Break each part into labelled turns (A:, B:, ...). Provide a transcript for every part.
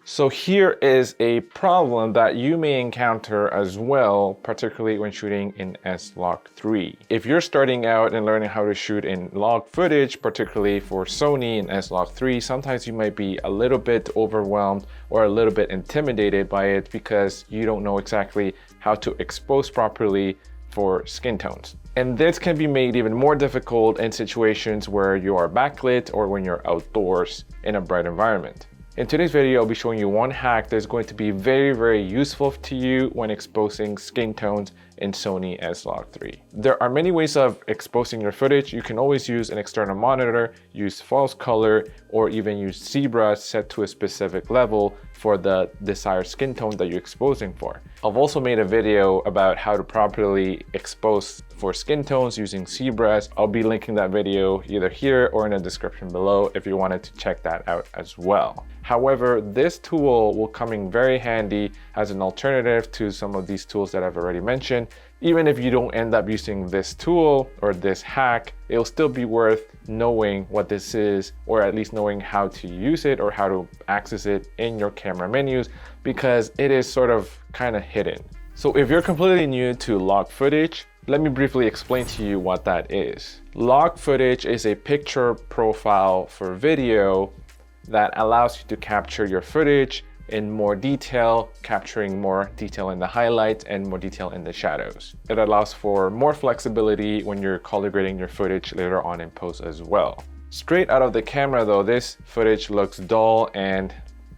A: So here is a problem that you may encounter as well, particularly when shooting in S-Log3. If you're starting out and learning how to shoot in log footage, particularly for Sony and S-Log3, sometimes you might be a little bit overwhelmed or a little bit intimidated by it because you don't know exactly how to expose properly for skin tones. And this can be made even more difficult in situations where you are backlit or when you're outdoors in a bright environment. In today's video, I'll be showing you one hack that's going to be very useful to you when exposing skin tones in Sony S-Log3. There are many ways of exposing your footage. You can always use an external monitor, use false color, or even use zebra set to a specific level for the desired skin tone that you're exposing for. I've also made a video about how to properly expose for skin tones using zebras. I'll be linking that video either here or in the description below if you wanted to check that out as well. However, this tool will come in very handy as an alternative to some of these tools that I've already mentioned. Even if you don't end up using this tool or this hack, it'll still be worth knowing what this is, or at least knowing how to use it or how to access it in your camera menus, because it is sort of kind of hidden. So if you're completely new to log footage, let me briefly explain to you what that is. Log footage is a picture profile for video that allows you to capture your footage in more detail, capturing more detail in the highlights and more detail in the shadows. It allows for more flexibility when you're color grading your footage later on in post as well. Straight out of the camera though, this footage looks dull and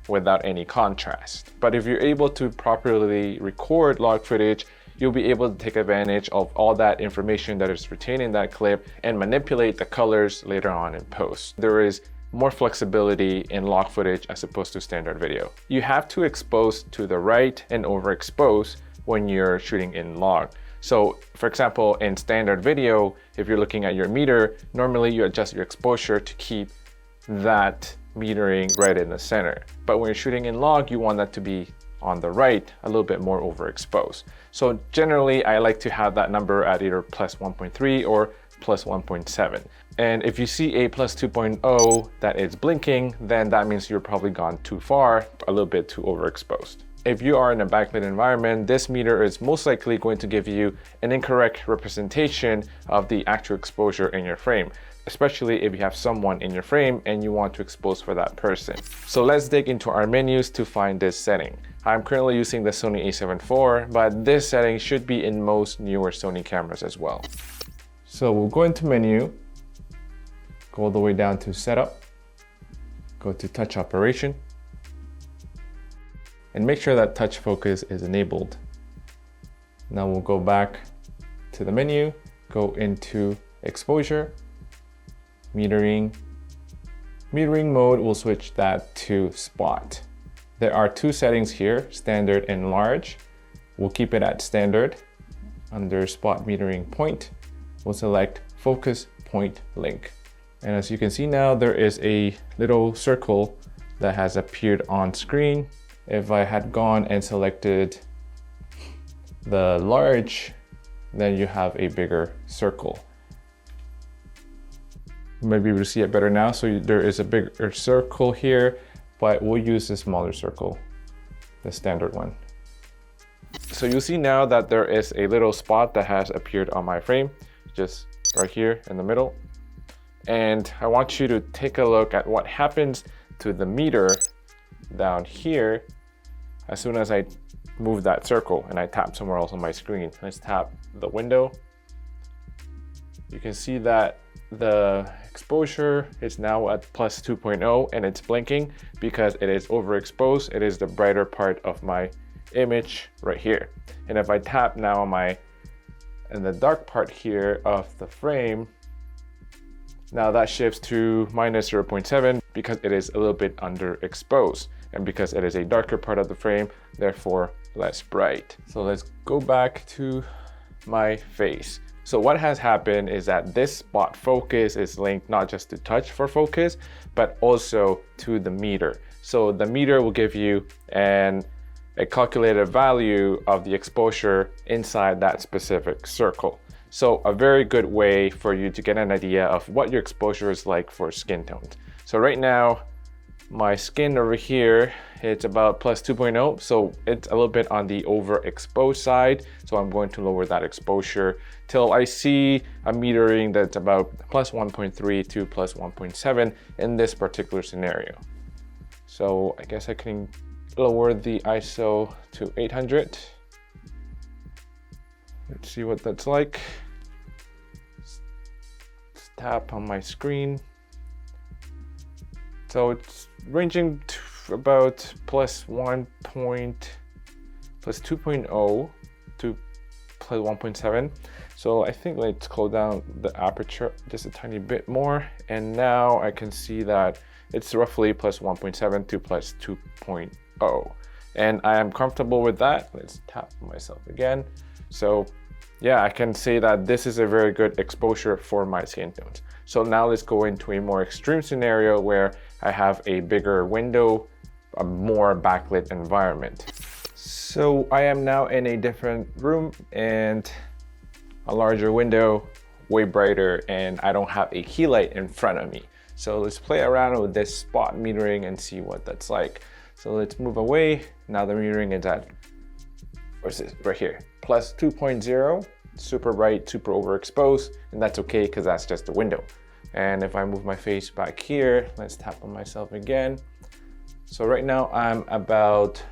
A: without any contrast. But if you're able to properly record log footage, you'll be able to take advantage of all that information that is retained in that clip and manipulate the colors later on in post. There is more flexibility in log footage as opposed to standard video. You have to expose to the right and overexpose when you're shooting in log. So for example, in standard video, if you're looking at your meter, normally you adjust your exposure to keep that metering right in the center. But when you're shooting in log, you want that to be on the right, a little bit more overexposed. So generally, I like to have that number at either plus 1.3 or plus 1.7. And if you see a plus 2.0 that is blinking, then that means you're probably gone too far, a little bit too overexposed. If you are in a backlit environment, this meter is most likely going to give you an incorrect representation of the actual exposure in your frame, especially if you have someone in your frame and you want to expose for that person. So let's dig into our menus to find this setting. I'm currently using the Sony a7 IV, but this setting should be in most newer Sony cameras as well. So we'll go into menu, go all the way down to setup, go to touch operation, and make sure that touch focus is enabled. Now we'll go back to the menu, go into exposure, metering. Metering mode, we'll switch that to spot. There are two settings here, standard and large. We'll keep it at standard. Under spot metering point, we'll select focus point link. And as you can see now, there is a little circle that has appeared on screen. If I had gone and selected the large, then you have a bigger circle. You might be able to see it better now. So there is a bigger circle here, but we'll use the smaller circle, the standard one. So you'll see now that there is a little spot that has appeared on my frame, just right here in the middle. And I want you to take a look at what happens to the meter down here as soon as I move that circle and I tap somewhere else on my screen. Let's tap the window. You can see that the exposure is now at plus 2.0 and it's blinking because it is overexposed. It is the brighter part of my image right here. And if I tap now on in the dark part here of the frame, now that shifts to minus 0.7 because it is a little bit underexposed and because it is a darker part of the frame, therefore less bright. So let's go back to my face. So what has happened is that this spot focus is linked not just to touch for focus, but also to the meter. So the meter will give you a calculated value of the exposure inside that specific circle. So a very good way for you to get an idea of what your exposure is like for skin tones. So right now, My skin over here, it's about plus 2.0, so it's a little bit on the overexposed side. So I'm going to lower that exposure till I see a metering that's about plus 1.3 to plus 1.7 in this particular scenario. So I guess I can lower the ISO to 800. Let's see what that's like. Let's tap on my screen. So it's ranging to about plus 2.0 to plus 1.7. So I think let's close down the aperture just a tiny bit more. And now I can see that it's roughly plus 1.7 to plus 2.0. And I am comfortable with that. Let's tap myself again. So yeah, I can say that this is a very good exposure for my skin tones. So now let's go into a more extreme scenario where I have a bigger window, a more backlit environment. So I am now in a different room and a larger window, way brighter, and I don't have a key light in front of me. So let's play around with this spot metering and see what that's like. So let's move away. Now the metering is at, what's this, right here, plus 2.0, super bright, super overexposed, and that's okay because that's just the window. And if I move my face back here, let's tap on myself again. So right now I'm about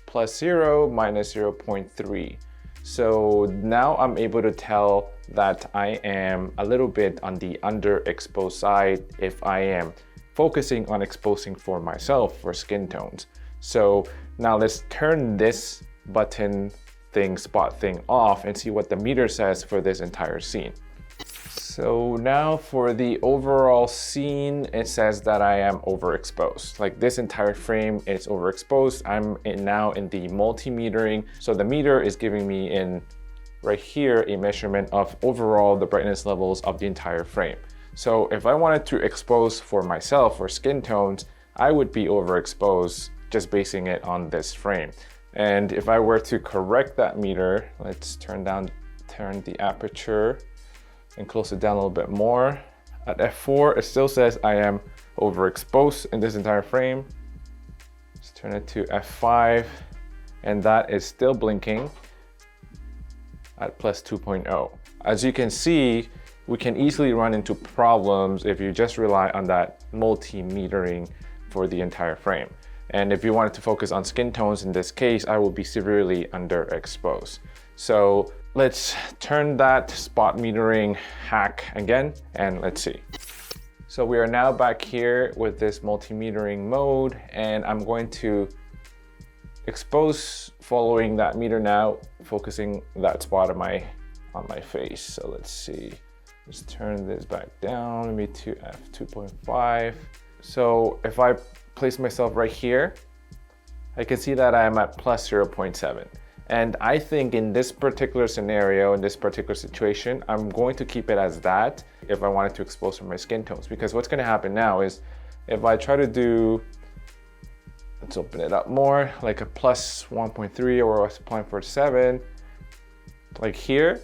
A: plus 0, minus 0.3. So now I'm able to tell that I am a little bit on the underexposed side if I am focusing on exposing for myself for skin tones. So now let's turn this button thing, spot thing off and see what the meter says for this entire scene. So now for the overall scene, it says that I am overexposed. Like this entire frame is overexposed. I'm now in the multimetering. So the meter is giving me in right here a measurement of overall the brightness levels of the entire frame. So if I wanted to expose for myself for skin tones, I would be overexposed just basing it on this frame. And if I were to correct that meter, let's turn the aperture and close it down a little bit more. At f4, it still says I am overexposed in this entire frame. Let's turn it to f5, and that is still blinking at plus 2.0. As you can see, we can easily run into problems if you just rely on that multi-metering for the entire frame. And if you wanted to focus on skin tones, in this case, I will be severely underexposed. So let's turn that spot metering hack again, and let's see. So we are now back here with this multimetering mode, and I'm going to expose following that meter now, focusing that spot on my face. So let's see. Let's turn this back down, maybe to f2.5. So if I place myself right here, I can see that I'm at plus 0.7. And I think in this particular scenario, in this particular situation, I'm going to keep it as that if I wanted to expose for my skin tones. Because what's going to happen now is if I try to do, let's open it up more, like a plus 1.3 or a 0.47, like here,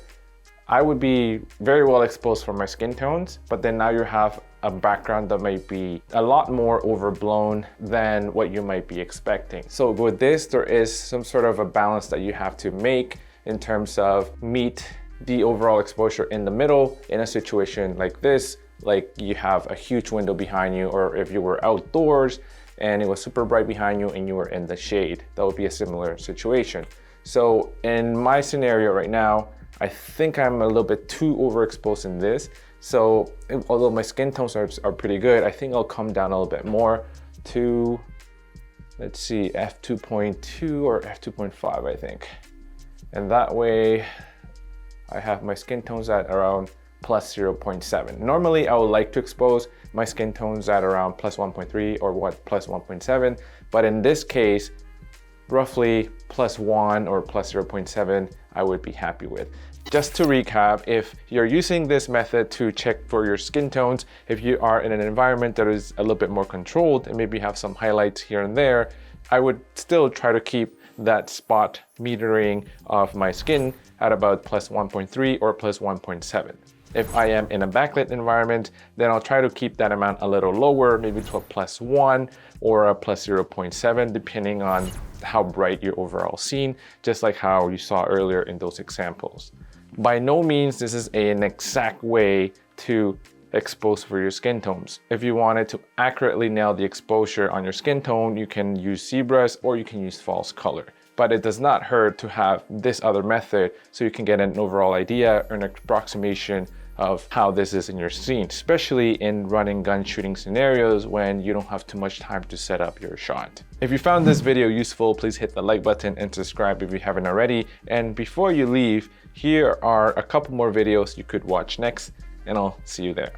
A: I would be very well exposed for my skin tones, but then now you have a background that might be a lot more overblown than what you might be expecting. So with this, there is some sort of a balance that you have to make in terms of meet the overall exposure in the middle in a situation like this, like you have a huge window behind you, or if you were outdoors and it was super bright behind you and you were in the shade, that would be a similar situation. So in my scenario right now, I think I'm a little bit too overexposed in this. So although my skin tones are pretty good, I think I'll come down a little bit more to, let's see, f2.2 or f2.5, I think. And that way I have my skin tones at around plus 0.7. Normally I would like to expose my skin tones at around plus 1.3 or plus 1.7. But in this case, roughly plus 1 or plus 0.7, I would be happy with. Just to recap, if you're using this method to check for your skin tones, if you are in an environment that is a little bit more controlled and maybe have some highlights here and there, I would still try to keep that spot metering of my skin at about plus 1.3 or plus 1.7. If I am in a backlit environment, then I'll try to keep that amount a little lower, maybe to a +1 or a +0.7, depending on how bright your overall scene, just like how you saw earlier in those examples. By no means this is an exact way to expose for your skin tones. If you wanted to accurately nail the exposure on your skin tone, you can use ZBrush or you can use false color. But it does not hurt to have this other method so you can get an overall idea or an approximation of how this is in your scene, especially in running gun shooting scenarios when you don't have too much time to set up your shot. If you found this video useful, please hit the like button and subscribe if you haven't already. And before you leave, here are a couple more videos you could watch next, and I'll see you there.